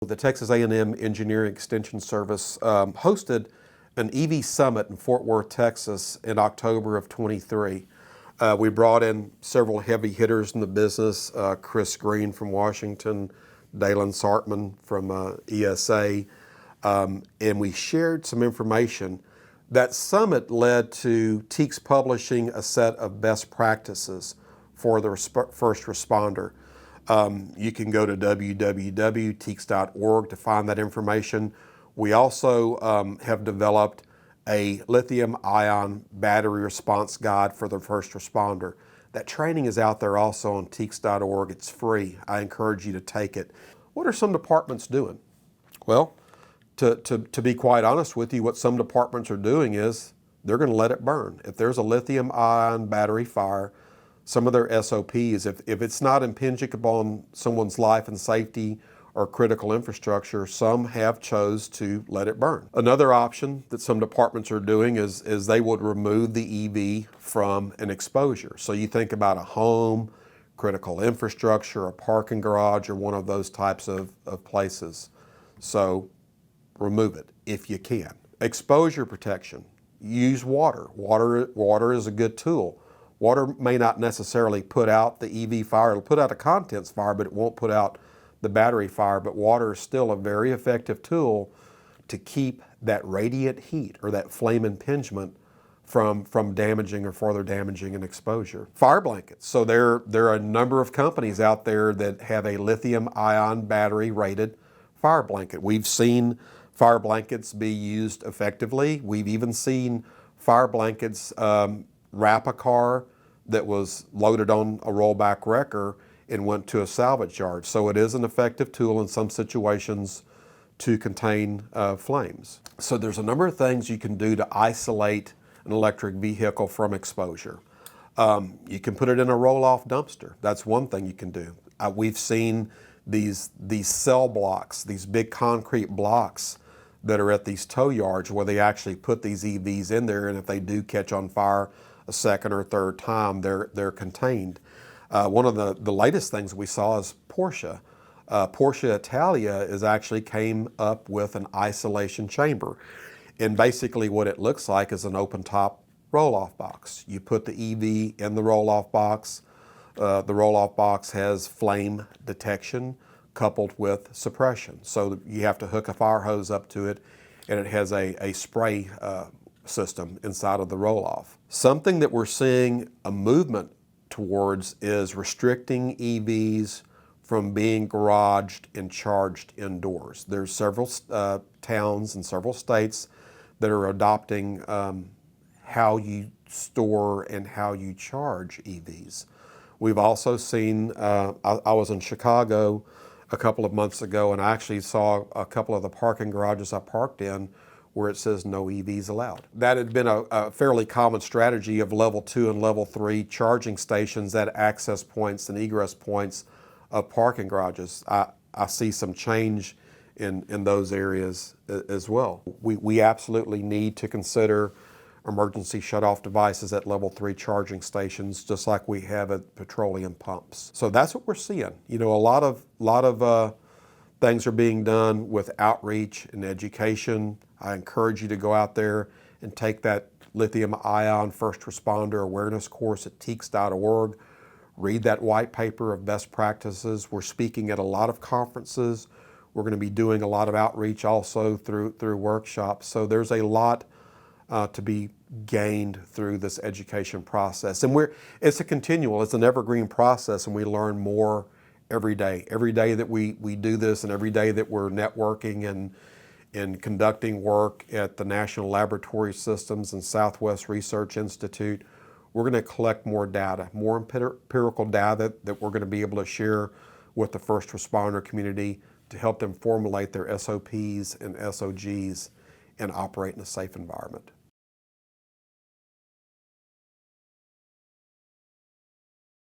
The Texas A&M Engineering Extension Service hosted an EV Summit in Fort Worth, Texas in October of 23. We brought in several heavy hitters in the business, Chris Green from Washington, Dalen Sartman from ESA, and we shared some information. That summit led to TEEX publishing a set of best practices for the first responder. You can go to www.teeks.org to find that information. We also have developed a lithium-ion battery response guide for the first responder. That training is out there also on teeks.org. It's free. I encourage you to take it. What are some departments doing? Well, to be quite honest with you, what some departments are doing is they're going to let it burn. If there's a lithium-ion battery fire, some of their SOPs, if it's not impinging upon someone's life and safety or critical infrastructure, some have chose to let it burn. Another option that some departments are doing is they would remove the EV from an exposure. So you think about a home, critical infrastructure, a parking garage, or one of those types of places. So remove it if you can. Exposure protection. Use water. Water is a good tool. Water may not necessarily put out the EV fire. It'll put out a contents fire, but it won't put out the battery fire. But water is still a very effective tool to keep that radiant heat or that flame impingement from damaging or further damaging an exposure. Fire blankets. So there are a number of companies out there that have a lithium-ion battery rated fire blanket. We've seen fire blankets be used effectively. We've even seen fire blankets wrap a car that was loaded on a rollback wrecker and went to a salvage yard. So it is an effective tool in some situations to contain flames. So there's a number of things you can do to isolate an electric vehicle from exposure. You can put it in a roll-off dumpster. That's one thing you can do. We've seen these cell blocks, these big concrete blocks that are at these tow yards where they actually put these EVs in there, and if they do catch on fire a second or third time, they're contained. One of the latest things we saw is Porsche. Porsche Italia actually came up with an isolation chamber. And basically what it looks like is an open top roll-off box. You put the EV in the roll-off box. The roll-off box has flame detection coupled with suppression. So you have to hook a fire hose up to it, and it has a spray system inside of the roll-off. Something that we're seeing a movement towards is restricting EVs from being garaged and charged indoors. There's several towns and several states that are adopting how you store and how you charge EVs. We've also seen, I was in Chicago a couple of months ago, and I actually saw a couple of the parking garages I parked in where it says no EVs allowed. That had been a fairly common strategy of level 2 and level 3 charging stations at access points and egress points of parking garages. I see some change in those areas as well. We absolutely need to consider emergency shutoff devices at level 3 charging stations, just like we have at petroleum pumps. So that's what we're seeing. You know, a lot of things are being done with outreach and education. I encourage you to go out there and take that lithium-ion first responder awareness course at teeks.org. Read that white paper of best practices. We're speaking at a lot of conferences. We're going to be doing a lot of outreach also through workshops. So there's a lot to be gained through this education process. And it's a continual, it's an evergreen process, and we learn more every day. Every day that we do this, and every day that we're networking and conducting work at the National Laboratory Systems and Southwest Research Institute, we're going to collect more data, more empirical data that we're going to be able to share with the first responder community to help them formulate their SOPs and SOGs and operate in a safe environment.